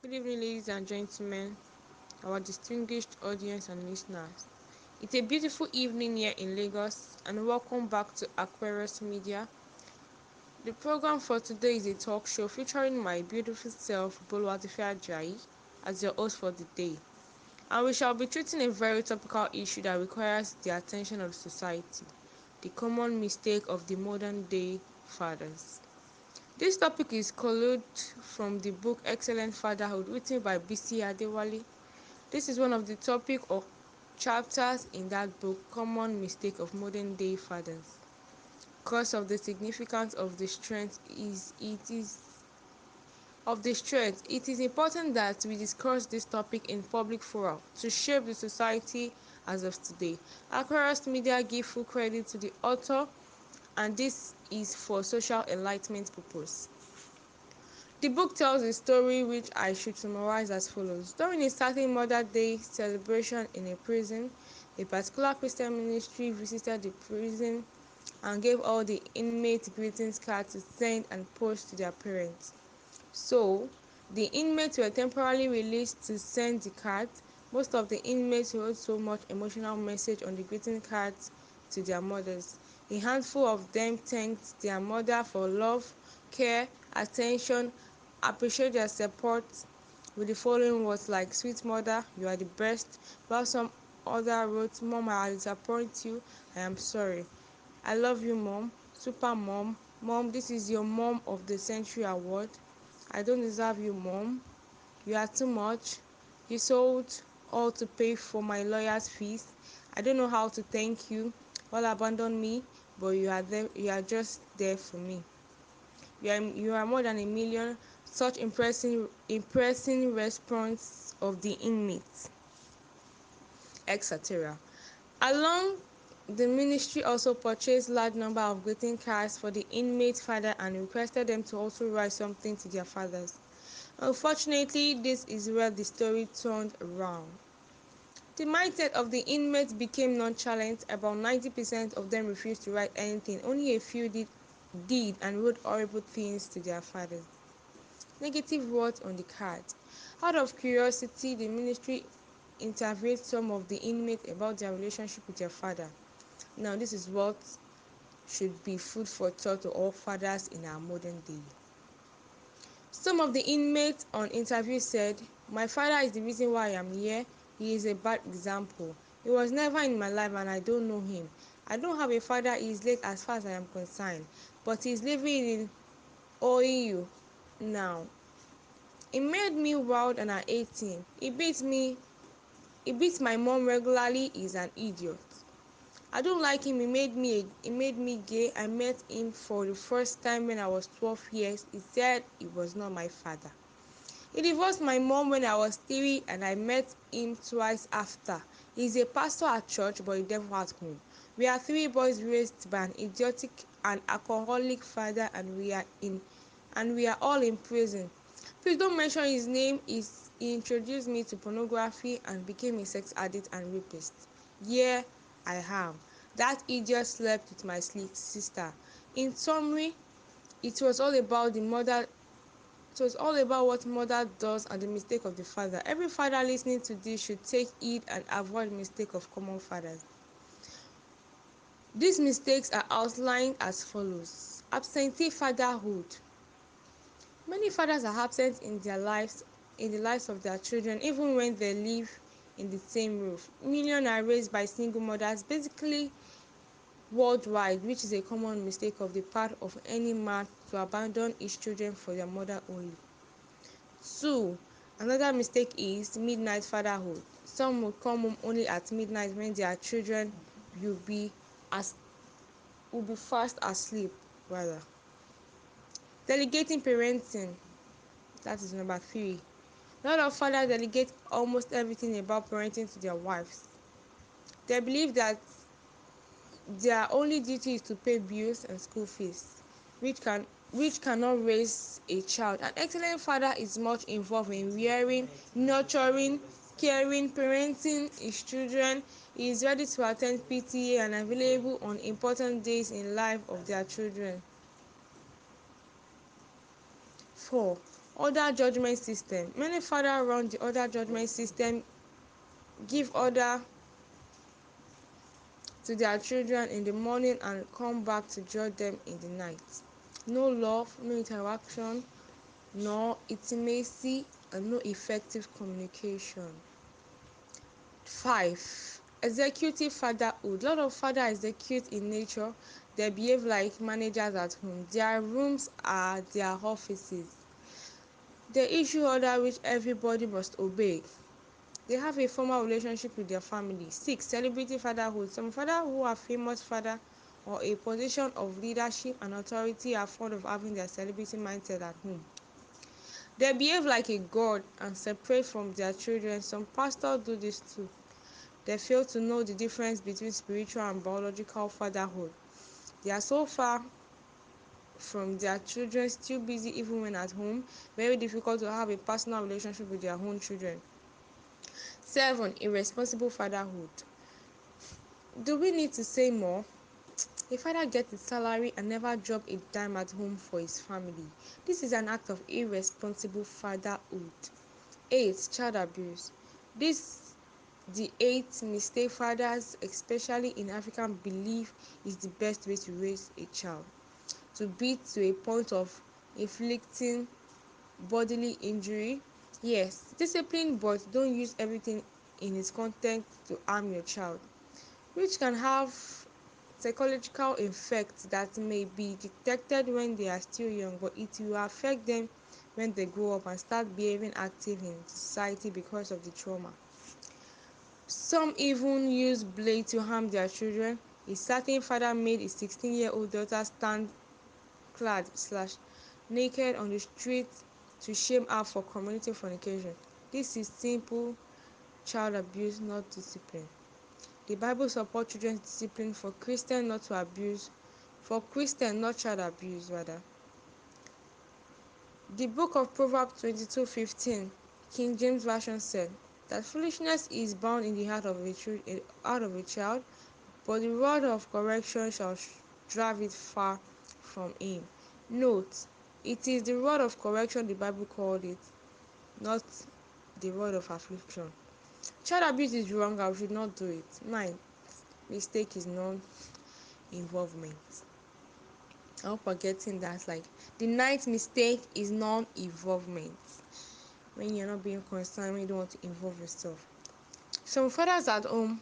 Good evening, ladies and gentlemen, our distinguished audience and listeners. It's a beautiful evening here in Lagos, and welcome back to Aquarius Media. The program for today is a talk show featuring my beautiful self, Boluwatife Ajayi, as your host for the day. And we shall be treating a very topical issue that requires the attention of society: the common mistake of the modern day fathers. This topic is culled from the book Excellent Fatherhood, written by BISI Adewale. This is one of the topic or chapters in that book, Common Mistake of Modern Day Fathers. Because of the significance of the strength it is important that we discuss this topic in public fora to shape the society as of today. Aquarius Media give full credit to the author, and this is for social enlightenment purpose. The book tells a story which I should summarize as follows. During a certain Mother's Day celebration in a prison, a particular Christian ministry visited the prison and gave all the inmates greetings cards to send and post to their parents. So, the inmates were temporarily released to send the cards. Most of the inmates wrote so much emotional message on the greeting cards to their mothers. A handful of them thanked their mother for love, care, attention, appreciate their support with the following words like "Sweet mother, you are the best." While some other wrote, "Mom, I disappoint you. I am sorry. I love you, Mom. Super Mom. Mom, this is your Mom of the Century Award. I don't deserve you, Mom. You are too much. You sold all to pay for my lawyer's fees. I don't know how to thank you. All abandoned me, but you are there. You are just there for me. You are more than a million." Such impressing response of the inmates, etc. Along, the ministry also purchased large number of greeting cards for the inmates' father and requested them to also write something to their fathers. Unfortunately, this is where the story turned around. The mindset of the inmates became nonchalant. About 90% of them refused to write anything. Only a few did and wrote horrible things to their fathers. Negative words on the card. Out of curiosity, the ministry interviewed some of the inmates about their relationship with their father. Now, this is what should be food for thought to all fathers in our modern day. Some of the inmates on interview said, "My father is the reason why I am here. He is a bad example. He was never in my life and I don't know him. I don't have a father. He is late as far as I am concerned, but he is living in OEU now. He made me wild and I hate him. He beats my mom regularly. He's an idiot. I don't like him. He made me gay. I met him for the first time when I was 12 years. He said he was not my father. He divorced my mom when I was 3 and I met him twice after. He's a pastor at church but a devil at home. We are 3 boys raised by an idiotic and alcoholic father, and we are all in prison. Please don't mention his name. He introduced me to pornography and became a sex addict and rapist. Yeah, I am. That idiot slept with my sister." In summary, it was all about the mother it was all about what mother does and the mistake of the father. Every father listening to this should take heed and avoid mistake of common fathers. These mistakes are outlined as follows. Absentee fatherhood. Many fathers are absent in the lives of their children, even when they live in the same roof. Millions are raised by single mothers, basically worldwide, which is a common mistake of the part of any man to abandon his children for their mother only. 2. Another mistake is midnight fatherhood. Some will come home only at midnight when their children will be as will be fast asleep rather. Delegating parenting. That is number 3. A lot of fathers delegate almost everything about parenting to their wives. They believe that their only duty is to pay bills and school fees, which cannot raise a child. An excellent father is much involved in rearing, nurturing, caring, parenting his children. He is ready to attend PTA and available on important days in life of their children. 4. Order judgment system. Many fathers run the order judgment system, give order to their children in the morning and come back to judge them in the night. No love, no interaction, no intimacy, and no effective communication. 5. Executive fatherhood. A lot of fathers execute in nature. They behave like managers at home. Their rooms are their offices. They issue order which everybody must obey. They have a formal relationship with their family. 6. Celebrity fatherhood. Some fathers who are famous father or a position of leadership and authority are fond of having their celebrity mindset at home. They behave like a god and separate from their children. Some pastors do this too. They fail to know the difference between spiritual and biological fatherhood. They are so far from their children, still busy even when at home. Very difficult to have a personal relationship with their own children. 7. Irresponsible fatherhood. Do we need to say more? A father gets his salary and never drop a dime at home for his family. This is an act of irresponsible fatherhood. 8. Child abuse. This the 8th mistake fathers, especially in African, believe is the best way to raise a child. To beat to a point of inflicting bodily injury. Yes, discipline, but don't use everything in its content to harm your child, which can have psychological effects that may be detected when they are still young, but it will affect them when they grow up and start behaving active in society because of the trauma. Some even use blade to harm their children. A certain father made his 16-year-old daughter stand clad/naked on the street to shame her for community fornication. This is simple child abuse, not discipline. The Bible supports children's discipline for Christians not to abuse, for Christians not child abuse rather. The book of Proverbs 22:15, King James Version said that foolishness is bound in the heart of a child, but the rod of correction shall drive it far from him. Note, it is the rod of correction the Bible called it, not the rod of affliction. Child abuse is wrong and we should not do it. 9. Mistake is non-involvement. I hope we're getting that. Like, the 9th mistake is non-involvement. When you're not being concerned, when you don't want to involve yourself. Some fathers at home,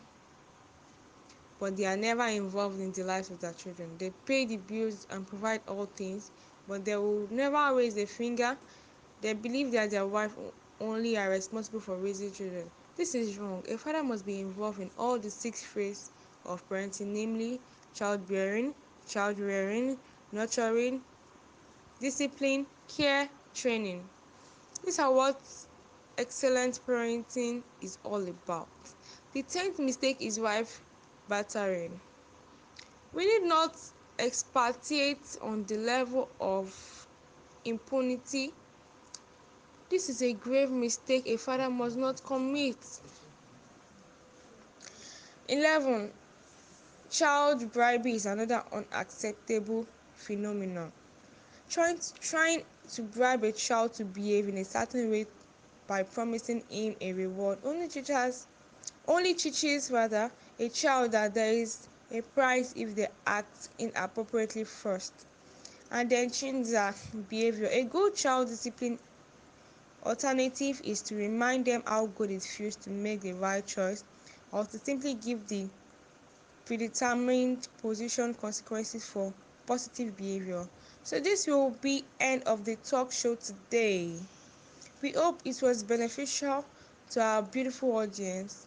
but they are never involved in the lives of their children. They pay the bills and provide all things, but they will never raise a finger. They believe that their wife only are responsible for raising children. This is wrong. A father must be involved in all the 6 phases of parenting, namely childbearing, child rearing, nurturing, discipline, care, training. These are what excellent parenting is all about. The 10th mistake is wife battering. We need not expatiate on the level of impunity. This is a grave mistake a father must not commit. 11. Child bribery is another unacceptable phenomenon. Trying to bribe a child to behave in a certain way by promising him a reward only teaches a child that there is a price if they act inappropriately first, and then change their behavior. A good child discipline alternative is to remind them how good it feels to make the right choice, or to simply give the predetermined position consequences for positive behavior. So this will be end of the talk show today. We hope it was beneficial to our beautiful audience.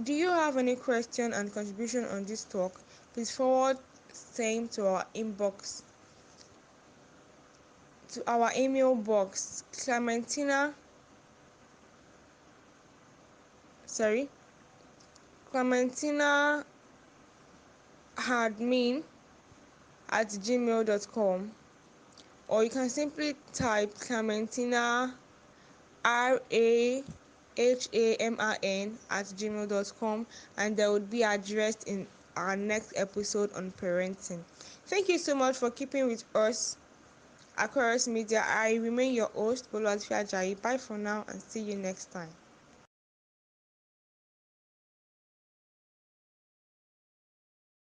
Do you have any question and contribution on this talk? Please forward same to our inbox, to our email box, Clementina admin@gmail.com, or you can simply type Clementina RAHAMIN@gmail.com, and they would be addressed in our next episode on parenting. Thank you so much for keeping with us Aquarius Media. I remain your host, Boluwatife Ajayi. Bye for now and see you next time.